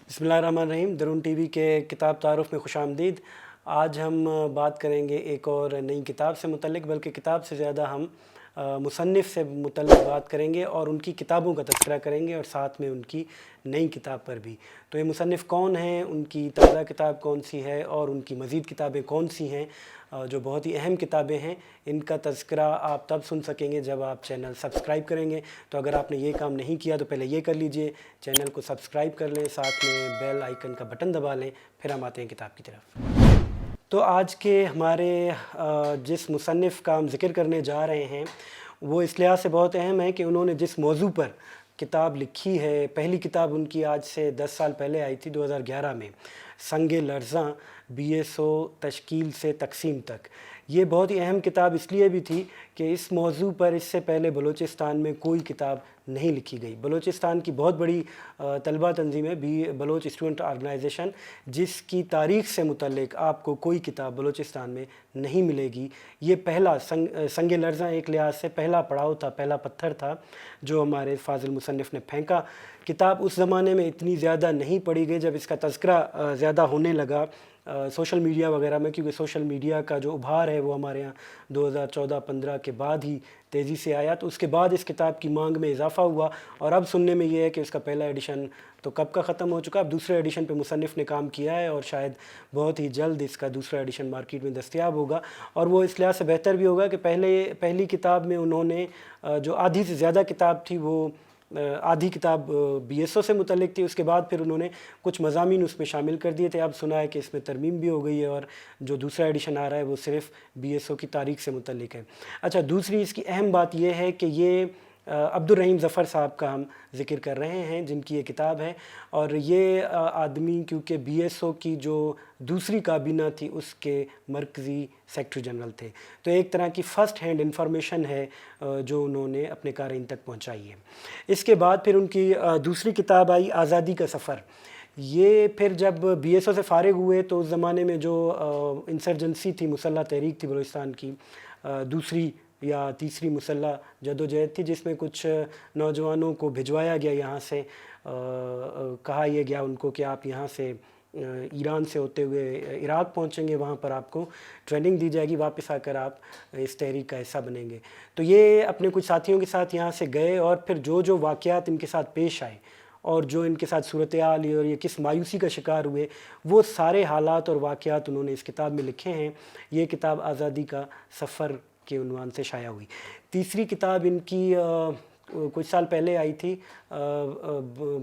بسم اللہ الرحمن الرحیم۔ درون ٹی وی کے کتاب تعارف میں خوش آمدید۔ آج ہم بات کریں گے ایک اور نئی کتاب سے متعلق، بلکہ کتاب سے زیادہ ہم مصنف سے متعلق بات کریں گے اور ان کی کتابوں کا تذکرہ کریں گے اور ساتھ میں ان کی نئی کتاب پر بھی۔ تو یہ مصنف کون ہیں، ان کی تازہ کتاب کون سی ہے اور ان کی مزید کتابیں کون سی ہیں جو بہت ہی اہم کتابیں ہیں، ان کا تذکرہ آپ تب سن سکیں گے جب آپ چینل سبسکرائب کریں گے۔ تو اگر آپ نے یہ کام نہیں کیا تو پہلے یہ کر لیجئے، چینل کو سبسکرائب کر لیں، ساتھ میں بیل آئیکن کا بٹن دبا لیں، پھر ہم آتے ہیں کتاب کی طرف۔ تو آج کے ہمارے جس مصنف کا ہم ذکر کرنے جا رہے ہیں وہ اس لحاظ سے بہت اہم ہے کہ انہوں نے جس موضوع پر کتاب لکھی ہے، پہلی کتاب ان کی آج سے 10 سال پہلے آئی تھی 2011 میں، سنگ لرزاں BSO تشکیل سے تقسیم تک۔ یہ بہت ہی اہم کتاب اس لیے بھی تھی کہ اس موضوع پر اس سے پہلے بلوچستان میں کوئی کتاب نہیں لکھی گئی۔ بلوچستان کی بہت بڑی طلبہ تنظیم ہے بلوچ اسٹوڈنٹ آرگنائزیشن، جس کی تاریخ سے متعلق آپ کو کوئی کتاب بلوچستان میں نہیں ملے گی۔ یہ پہلا سنگ لرزاں ایک لحاظ سے پہلا پڑاؤ تھا، پہلا پتھر تھا جو ہمارے فاضل مصنف نے پھینکا۔ کتاب اس زمانے میں اتنی زیادہ نہیں پڑھی گئی، جب اس کا تذکرہ زیادہ ہونے لگا سوشل میڈیا وغیرہ میں، کیونکہ سوشل میڈیا کا جو ابھار ہے وہ ہمارے ہاں 2014-15 کے بعد ہی تیزی سے آیا، تو اس کے بعد اس کتاب کی مانگ میں اضافہ ہوا، اور اب سننے میں یہ ہے کہ اس کا پہلا ایڈیشن تو کب کا ختم ہو چکا، اب دوسرے ایڈیشن پہ مصنف نے کام کیا ہے اور شاید بہت ہی جلد اس کا دوسرا ایڈیشن مارکیٹ میں دستیاب ہوگا، اور وہ اس لحاظ سے بہتر بھی ہوگا کہ پہلی کتاب میں انہوں نے جو آدھی سے زیادہ کتاب تھی وہ آدھی کتاب BSO سے متعلق تھی، اس کے بعد پھر انہوں نے کچھ مضامین اس میں شامل کر دیے تھے۔ اب سنا ہے کہ اس میں ترمیم بھی ہو گئی ہے اور جو دوسرا ایڈیشن آ رہا ہے وہ صرف BSO کی تاریخ سے متعلق ہے۔ اچھا، دوسری اس کی اہم بات یہ ہے کہ یہ عبدالرحیم ظفر صاحب کا ہم ذکر کر رہے ہیں جن کی یہ کتاب ہے، اور یہ آدمی کیونکہ BSO کی جو دوسری کابینہ تھی اس کے مرکزی سیکرٹری جنرل تھے، تو ایک طرح کی فرسٹ ہینڈ انفارمیشن ہے جو انہوں نے اپنے قارئین تک پہنچائی ہے۔ اس کے بعد پھر ان کی دوسری کتاب آئی آزادی کا سفر۔ یہ پھر جب BSO سے فارغ ہوئے تو اس زمانے میں جو انسرجنسی تھی، مسلح تحریک تھی بلوچستان کی، دوسری یا تیسری مسلح جدوجہد تھی، جس میں کچھ نوجوانوں کو بھجوایا گیا یہاں سے، کہا یہ گیا ان کو کہ آپ یہاں سے ایران سے ہوتے ہوئے عراق پہنچیں گے، وہاں پر آپ کو ٹریننگ دی جائے گی، واپس آ کر آپ اس تحریک کا حصہ بنیں گے۔ تو یہ اپنے کچھ ساتھیوں کے ساتھ یہاں سے گئے، اور پھر جو واقعات ان کے ساتھ پیش آئے اور جو ان کے ساتھ صورتحال اور یہ کس مایوسی کا شکار ہوئے، وہ سارے حالات اور واقعات انہوں نے اس کتاب میں لکھے ہیں۔ یہ کتاب آزادی کا سفر کے عنوان سے شائع ہوئی۔ تیسری کتاب ان کی کچھ سال پہلے آئی تھی،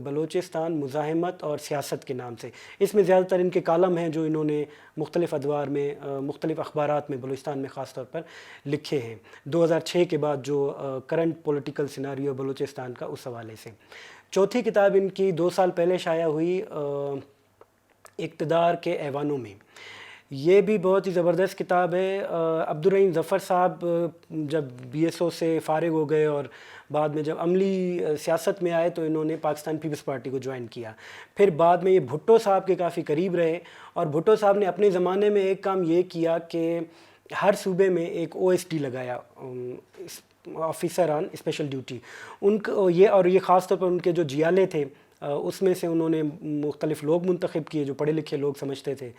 بلوچستان مزاحمت اور سیاست کے نام سے۔ اس میں زیادہ تر ان کے کالم ہیں جو انہوں نے مختلف ادوار میں مختلف اخبارات میں بلوچستان میں خاص طور پر لکھے ہیں، 2006 کے بعد جو کرنٹ پولیٹیکل سیناریو بلوچستان کا اس حوالے سے۔ چوتھی کتاب ان کی 2 سال پہلے شائع ہوئی، اقتدار کے ایوانوں میں۔ یہ بھی بہت ہی زبردست کتاب ہے۔ عبدالرحیم ظفر صاحب جب BSO سے فارغ ہو گئے اور بعد میں جب عملی سیاست میں آئے تو انہوں نے پاکستان پیپلز پارٹی کو جوائن کیا، پھر بعد میں یہ بھٹو صاحب کے کافی قریب رہے، اور بھٹو صاحب نے اپنے زمانے میں ایک کام یہ کیا کہ ہر صوبے میں ایک OSD لگایا، آفیسر آن اسپیشل ڈیوٹی، ان کو یہ خاص طور پر ان کے جو جیالے تھے اس میں سے انہوں نے مختلف لوگ منتخب کیے جو پڑھے لکھے لوگ سمجھتے تھے۔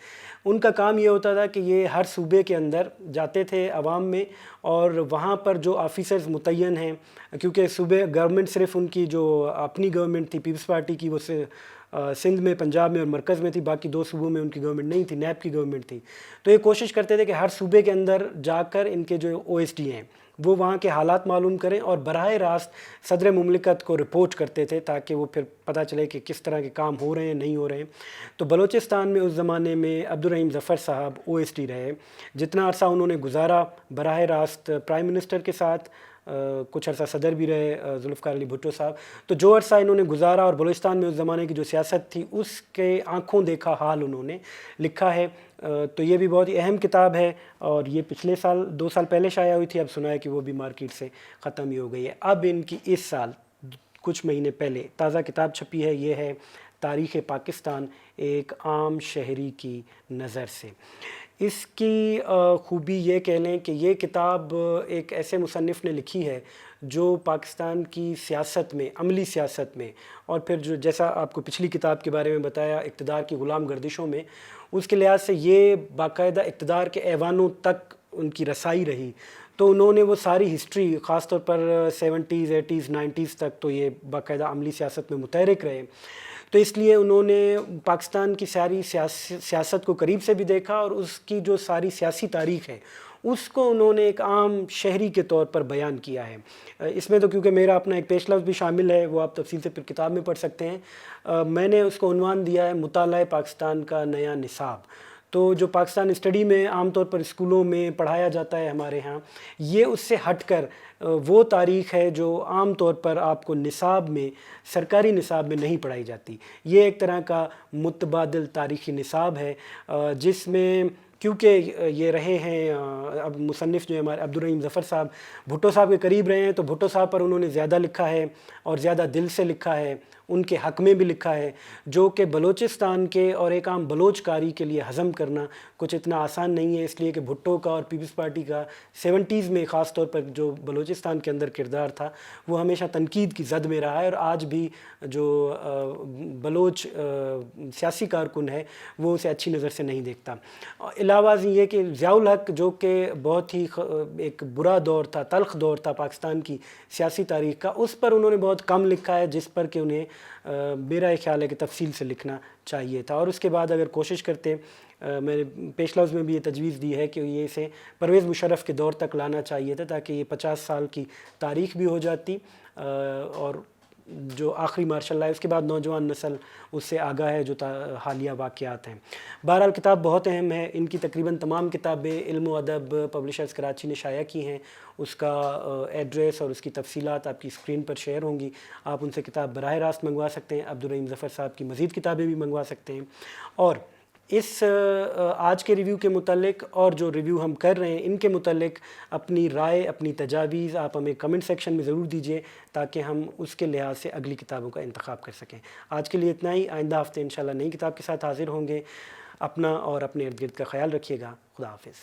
ان کا کام یہ ہوتا تھا کہ یہ ہر صوبے کے اندر جاتے تھے عوام میں، اور وہاں پر جو آفیسرز متعین ہیں، کیونکہ صوبے گورنمنٹ صرف ان کی جو اپنی گورنمنٹ تھی پیپلز پارٹی کی، وہ سندھ میں، پنجاب میں اور مرکز میں تھی، باقی 2 صوبوں میں ان کی گورنمنٹ نہیں تھی، نیب کی گورنمنٹ تھی، تو یہ کوشش کرتے تھے کہ ہر صوبے کے اندر جا کر ان کے جو OSD ہیں وہ وہاں کے حالات معلوم کریں اور براہ راست صدر مملکت کو رپورٹ کرتے تھے تاکہ وہ پھر پتہ چلے کہ کس طرح کے کام ہو رہے ہیں نہیں ہو رہے ہیں۔ تو بلوچستان میں اس زمانے میں عبدالرحیم ظفر صاحب OSD رہے، جتنا عرصہ انہوں نے گزارا براہ راست پرائم منسٹر کے ساتھ، کچھ عرصہ صدر بھی رہے ذوالفقار علی بھٹو صاحب، تو جو عرصہ انہوں نے گزارا اور بلوچستان میں اس زمانے کی جو سیاست تھی اس کے آنکھوں دیکھا حال انہوں نے لکھا ہے۔ تو یہ بھی بہت ہی اہم کتاب ہے، اور یہ پچھلے سال 2 سال پہلے شائع ہوئی تھی، اب سنا ہے کہ وہ بھی مارکیٹ سے ختم ہی ہو گئی ہے۔ اب ان کی اس سال کچھ مہینے پہلے تازہ کتاب چھپی ہے، یہ ہے تاریخ پاکستان ایک عام شہری کی نظر سے۔ اس کی خوبی یہ کہہ لیں کہ یہ کتاب ایک ایسے مصنف نے لکھی ہے جو پاکستان کی سیاست میں، عملی سیاست میں، اور پھر جو جیسا آپ کو پچھلی کتاب کے بارے میں بتایا اقتدار کی غلام گردشوں میں، اس کے لحاظ سے یہ باقاعدہ اقتدار کے ایوانوں تک ان کی رسائی رہی. تو انہوں نے وہ ساری ہسٹری، خاص طور پر 70s 80s 90s تک تو یہ باقاعدہ عملی سیاست میں متحرک رہے. تو اس لیے انہوں نے پاکستان کی ساری سیاست کو قریب سے بھی دیکھا، اور اس کی جو ساری سیاسی تاریخ ہے اس کو انہوں نے ایک عام شہری کے طور پر بیان کیا ہے. اس میں تو کیونکہ میرا اپنا ایک پیش لفظ بھی شامل ہے، وہ آپ تفصیل سے پھر کتاب میں پڑھ سکتے ہیں. میں نے اس کو عنوان دیا ہے مطالعہ پاکستان کا نیا نصاب. تو جو پاکستان اسٹڈی میں عام طور پر اسکولوں میں پڑھایا جاتا ہے ہمارے ہاں، یہ اس سے ہٹ کر وہ تاریخ ہے جو عام طور پر آپ کو نصاب میں، سرکاری نصاب میں نہیں پڑھائی جاتی. یہ ایک طرح کا متبادل تاریخی نصاب ہے جس میں، کیونکہ یہ رہے ہیں اب مصنف جو ہے ہمارے عبدالرحیم ظفر صاحب، بھٹو صاحب کے قریب رہے ہیں، تو بھٹو صاحب پر انہوں نے زیادہ لکھا ہے اور زیادہ دل سے لکھا ہے، ان کے حق میں بھی لکھا ہے، جو کہ بلوچستان کے اور ایک عام بلوچ قاری کے لیے ہضم کرنا کچھ اتنا آسان نہیں ہے. اس لیے کہ بھٹو کا اور پیپلز پارٹی کا 70s میں خاص طور پر جو بلوچستان کے اندر کردار تھا وہ ہمیشہ تنقید کی زد میں رہا ہے، اور آج بھی جو بلوچ سیاسی کارکن ہے وہ اسے اچھی نظر سے نہیں دیکھتا. علاوہ ازیں یہ کہ ضیاء الحق جو کہ بہت ہی ایک برا دور تھا، تلخ دور تھا پاکستان کی سیاسی تاریخ کا، اس پر انہوں نے بہت کم لکھا ہے، جس پر کہ انہیں میرا یہ خیال ہے کہ تفصیل سے لکھنا چاہیے تھا. اور اس کے بعد اگر کوشش کرتے، میں نے پیش لفظ میں بھی یہ تجویز دی ہے کہ یہ اسے پرویز مشرف کے دور تک لانا چاہیے تھا، تاکہ یہ 50 سال کی تاریخ بھی ہو جاتی، اور جو آخری مارشل لاء ہے اس کے بعد نوجوان نسل اس سے آگاہ ہے جو حالیہ واقعات ہیں. بہرحال کتاب بہت اہم ہے. ان کی تقریباً تمام کتابیں علم و ادب پبلشرز کراچی نے شائع کی ہیں. اس کا ایڈریس اور اس کی تفصیلات آپ کی اسکرین پر شیئر ہوں گی. آپ ان سے کتاب براہ راست منگوا سکتے ہیں. عبدالرحیم ظفر صاحب کی مزید کتابیں بھی منگوا سکتے ہیں. اور اس آج کے ریویو کے متعلق اور جو ریویو ہم کر رہے ہیں ان کے متعلق اپنی رائے، اپنی تجاویز آپ ہمیں کمنٹ سیکشن میں ضرور دیجیے، تاکہ ہم اس کے لحاظ سے اگلی کتابوں کا انتخاب کر سکیں. آج کے لیے اتنا ہی. آئندہ ہفتے انشاءاللہ نئی کتاب کے ساتھ حاضر ہوں گے. اپنا اور اپنے ارد گرد کا خیال رکھیے گا. خدا حافظ.